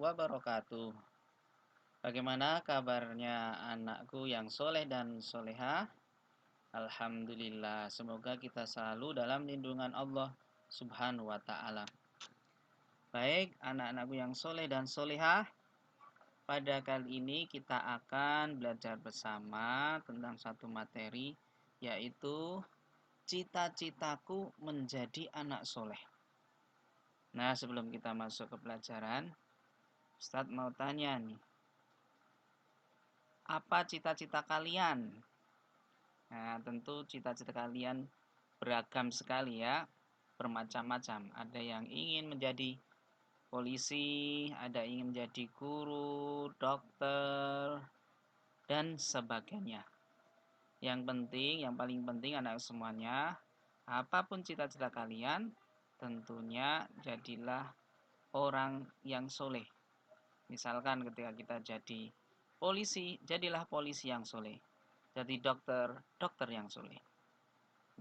wabarakatuh. Bagaimana kabarnya anakku yang soleh dan solehah? Alhamdulillah, semoga kita selalu dalam lindungan Allah Subhanahu wa Ta'ala. Baik, anak-anakku yang soleh dan solehah, pada kali ini kita akan belajar bersama tentang satu materi, yaitu cita-citaku menjadi anak soleh. Nah, sebelum kita masuk ke pelajaran, Ustadz mau tanya nih, apa cita-cita kalian? Nah, tentu cita-cita kalian beragam sekali ya, bermacam-macam. Ada yang ingin menjadi polisi, ada yang ingin menjadi guru, dokter, dan sebagainya. Yang penting, yang paling penting anak semuanya, apapun cita-cita kalian, tentunya jadilah orang yang soleh. Misalkan ketika kita jadi polisi, jadilah polisi yang soleh. Jadi dokter, dokter yang soleh.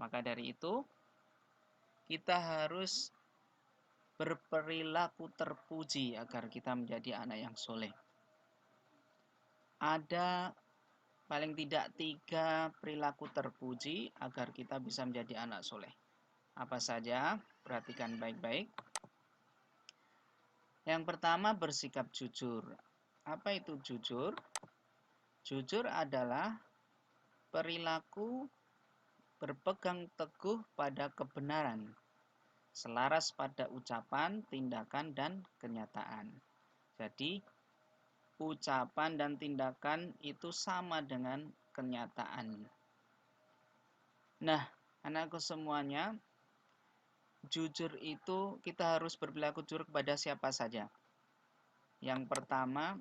Maka dari itu, kita harus berperilaku terpuji agar kita menjadi anak yang soleh. Ada paling tidak 3 perilaku terpuji agar kita bisa menjadi anak soleh. Apa saja? Perhatikan baik-baik. Yang pertama, bersikap jujur. Apa itu jujur? Jujur adalah perilaku berpegang teguh pada kebenaran, selaras pada ucapan, tindakan, dan kenyataan. Jadi, ucapan dan tindakan itu sama dengan kenyataan. Nah, anakku semuanya, jujur itu kita harus berperilaku jujur kepada siapa saja. Yang pertama,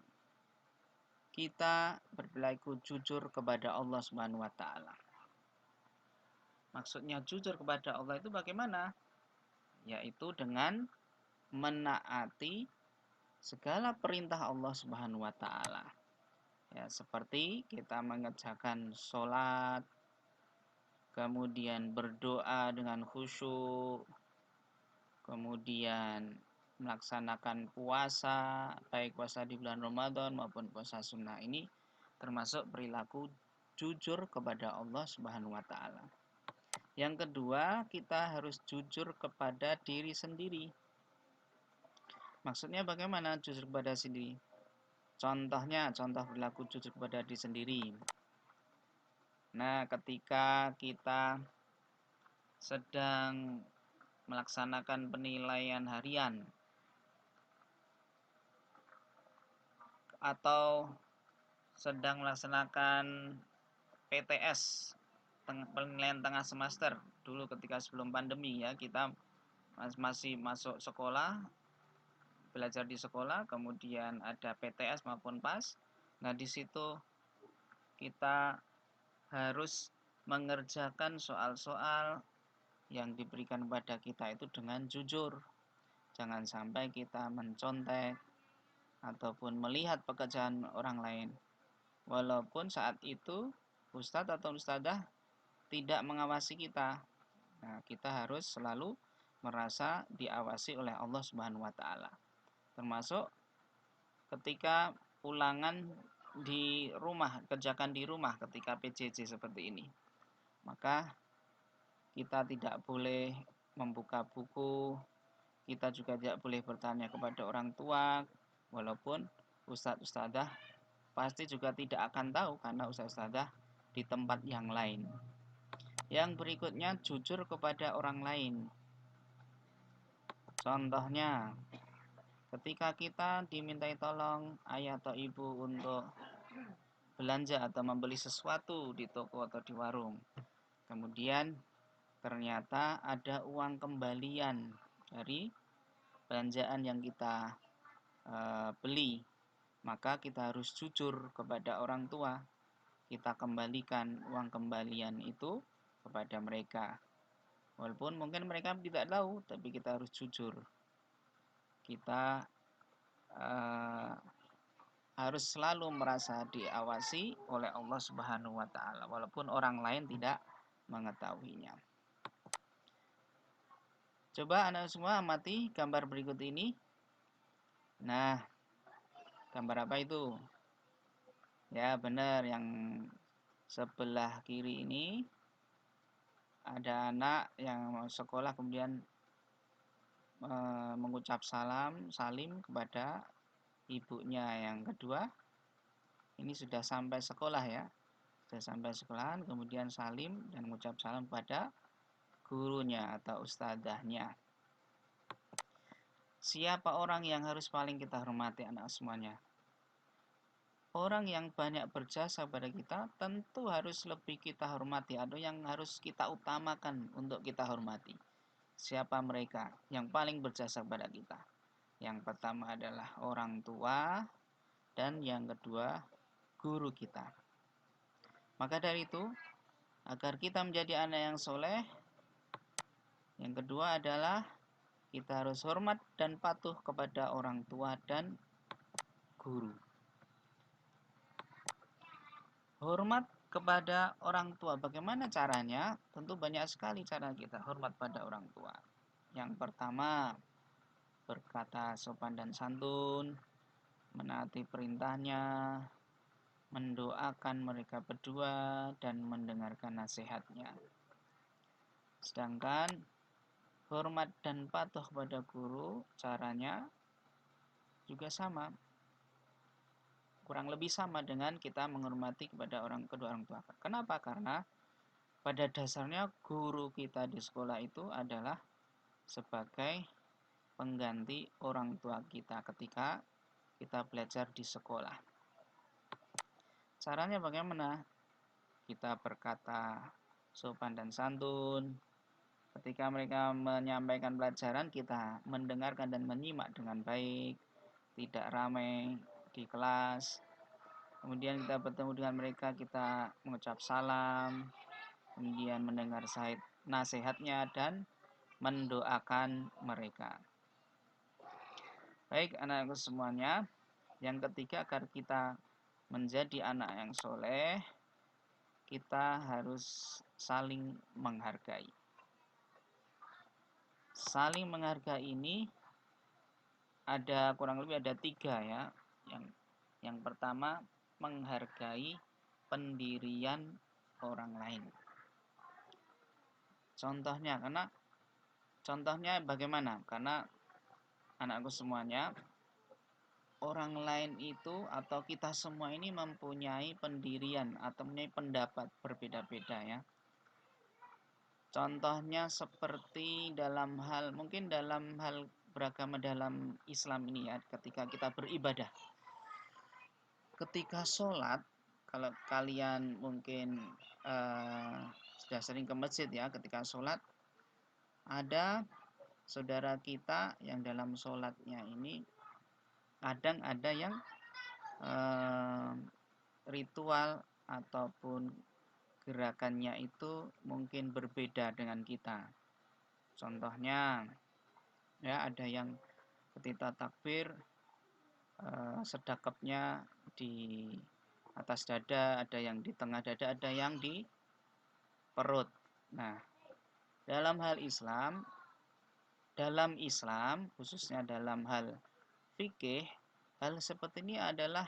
kita berperilaku jujur kepada Allah Subhanahu wa Ta'ala. Maksudnya jujur kepada Allah itu bagaimana? Yaitu dengan menaati segala perintah Allah Subhanahu wa Ta'ala. Ya, seperti kita mengerjakan sholat, kemudian berdoa dengan khusyuk, kemudian melaksanakan puasa, baik puasa di bulan Ramadan maupun puasa sunnah, ini termasuk perilaku jujur kepada Allah Subhanahu wa Ta'ala. Yang kedua, kita harus jujur kepada diri sendiri. Maksudnya bagaimana jujur kepada sendiri? Contohnya, contoh perilaku jujur kepada diri sendiri. Nah, ketika kita sedang melaksanakan penilaian harian atau sedang melaksanakan PTS, penilaian tengah semester, dulu ketika sebelum pandemi ya, kita masih masuk sekolah, belajar di sekolah, kemudian ada PTS maupun PAS. Nah, di situ kita harus mengerjakan soal-soal yang diberikan kepada kita itu dengan jujur. Jangan sampai kita mencontek ataupun melihat pekerjaan orang lain. Walaupun saat itu ustadz atau ustadzah tidak mengawasi kita. Nah, kita harus selalu merasa diawasi oleh Allah Subhanahu wa Ta'ala. Termasuk ketika ulangan di rumah, kerjakan di rumah ketika PJJ seperti ini. Maka kita tidak boleh membuka buku, kita juga tidak boleh bertanya kepada orang tua, walaupun ustadz ustadzah pasti juga tidak akan tahu karena ustadz ustadzah di tempat yang lain. Yang berikutnya, jujur kepada orang lain. Contohnya, ketika kita dimintai tolong ayah atau ibu untuk belanja atau membeli sesuatu di toko atau di warung, kemudian ternyata ada uang kembalian dari belanjaan yang kita beli, maka kita harus jujur kepada orang tua. Kita kembalikan uang kembalian itu kepada mereka. Walaupun mungkin mereka tidak tahu, tapi kita harus jujur. Kita harus selalu merasa diawasi oleh Allah Subhanahu wa Ta'ala, walaupun orang lain tidak mengetahuinya. Coba Anda semua amati gambar berikut ini. Nah, Gambar apa itu? Ya, benar, yang sebelah kiri ini ada anak yang mau sekolah kemudian mengucap salim kepada ibunya. Yang kedua, ini sudah sampai sekolah ya. Sudah sampai sekolahan kemudian salim dan mengucap salam pada gurunya atau ustadzahnya. Siapa orang yang harus paling kita hormati anak semuanya? Orang yang banyak berjasa pada kita tentu harus lebih kita hormati atau yang harus kita utamakan untuk kita hormati. Siapa mereka yang paling berjasa pada kita? Yang pertama adalah orang tua dan yang kedua guru kita. Maka dari itu, agar kita menjadi anak yang soleh, yang kedua adalah kita harus hormat dan patuh kepada orang tua dan guru. Hormat kepada orang tua, bagaimana caranya? Tentu banyak sekali cara kita hormat pada orang tua. Yang pertama, berkata sopan dan santun, menaati perintahnya, mendoakan mereka berdua, dan mendengarkan nasihatnya. Sedangkan hormat dan patuh kepada guru, caranya juga sama. Kurang lebih sama dengan kita menghormati kepada kedua orang tua. Kenapa? Karena pada dasarnya guru kita di sekolah itu adalah sebagai pengganti orang tua kita ketika kita belajar di sekolah. Caranya bagaimana? Kita berkata sopan dan santun. Ketika mereka menyampaikan pelajaran, kita mendengarkan dan menyimak dengan baik, tidak ramai di kelas. Kemudian kita bertemu dengan mereka, kita mengucap salam, kemudian mendengar nasihatnya dan mendoakan mereka. Baik anak-anakku semuanya, yang ketiga agar kita menjadi anak yang soleh, kita harus saling menghargai. Saling menghargai ini ada kurang lebih ada 3 ya. Yang pertama, menghargai pendirian orang lain. Contohnya bagaimana? Karena anakku semuanya, orang lain itu atau kita semua ini mempunyai pendirian atau mempunyai pendapat berbeda-beda ya. Contohnya seperti mungkin dalam hal beragama dalam Islam ini ya, ketika kita beribadah. Ketika sholat, kalau kalian mungkin sudah sering ke masjid ya, ketika sholat, ada saudara kita yang dalam sholatnya ini, kadang ada yang ritual ataupun gerakannya itu mungkin berbeda dengan kita. Contohnya, ya ada yang ketika takbir sedekapnya di atas dada, ada yang di tengah dada, ada yang di perut. Nah, dalam Islam khususnya dalam hal fikih, hal seperti ini adalah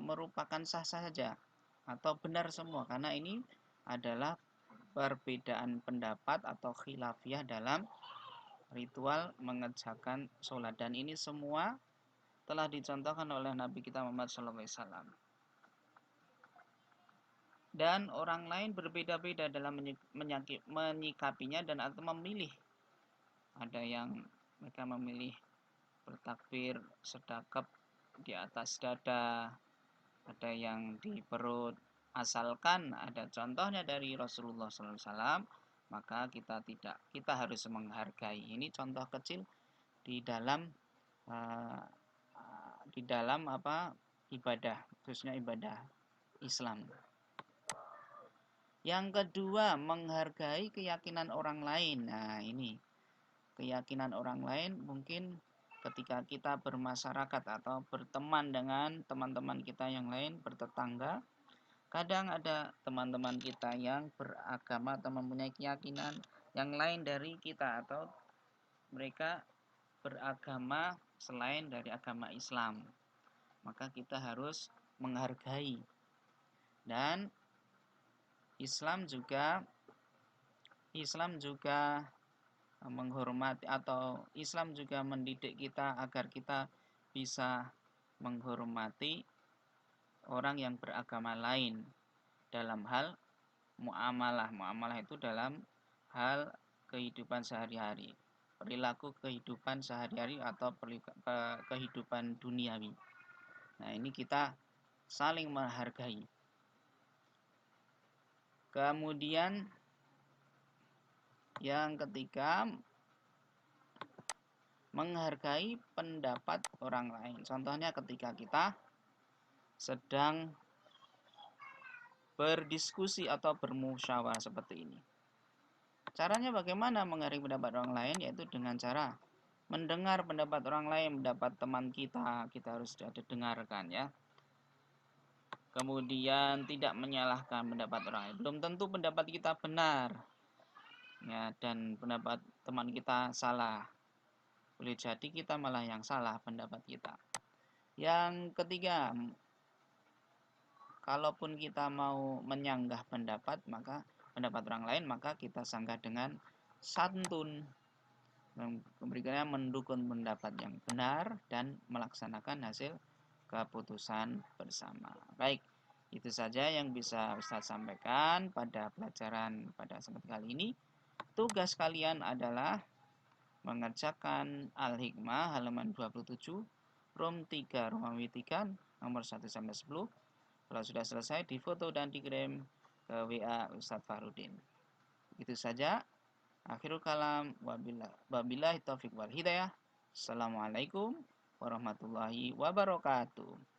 merupakan sah-sah saja atau benar semua, karena ini adalah perbedaan pendapat atau khilafiyah dalam ritual mengerjakan sholat, dan ini semua telah dicontohkan oleh Nabi kita Muhammad SAW. Dan orang lain berbeda-beda dalam menyikapinya dan atau memilih. Ada yang mereka memilih bertakbir sedekap di atas dada, ada yang di perut. Asalkan ada contohnya dari Rasulullah SAW, maka kita harus menghargai. Ini contoh kecil di dalam ibadah, khususnya ibadah Islam. Yang kedua, menghargai keyakinan orang lain. Nah, ini keyakinan orang lain mungkin ketika kita bermasyarakat atau berteman dengan teman-teman kita yang lain, bertetangga, kadang ada teman-teman kita yang beragama atau mempunyai keyakinan yang lain dari kita, atau mereka beragama selain dari agama Islam. Maka kita harus menghargai. Dan Islam juga menghormati, atau Islam juga mendidik kita agar kita bisa menghormati orang yang beragama lain dalam hal muamalah. Muamalah itu dalam hal kehidupan sehari-hari, perilaku kehidupan sehari-hari atau kehidupan duniawi. Nah, ini kita saling menghargai. Kemudian yang ketiga, menghargai pendapat orang lain. Contohnya ketika kita sedang berdiskusi atau bermusyawarah seperti ini. Caranya bagaimana menghargai pendapat orang lain? Yaitu dengan cara mendengar pendapat orang lain, pendapat teman kita harus dengarkan ya. Kemudian tidak menyalahkan pendapat orang lain. Belum tentu pendapat kita benar ya, dan pendapat teman kita salah. Boleh jadi kita malah yang salah pendapat kita. Yang ketiga, kalaupun kita mau menyanggah pendapat orang lain, maka kita sanggah dengan santun. Berikutnya mendukung pendapat yang benar dan melaksanakan hasil keputusan bersama. Baik, itu saja yang bisa Ustadz sampaikan pada pelajaran pada semester kali ini. Tugas kalian adalah mengerjakan Al-Hikmah halaman 27, Rom 3, Romawi 3, nomor 1 sampai 10. Kalau sudah selesai, difoto dan dikirim ke WA Ustadz Farudin. Itu saja. Akhirul kalam, wabillahi taufiq wal hidayah. Assalamualaikum warahmatullahi wabarakatuh.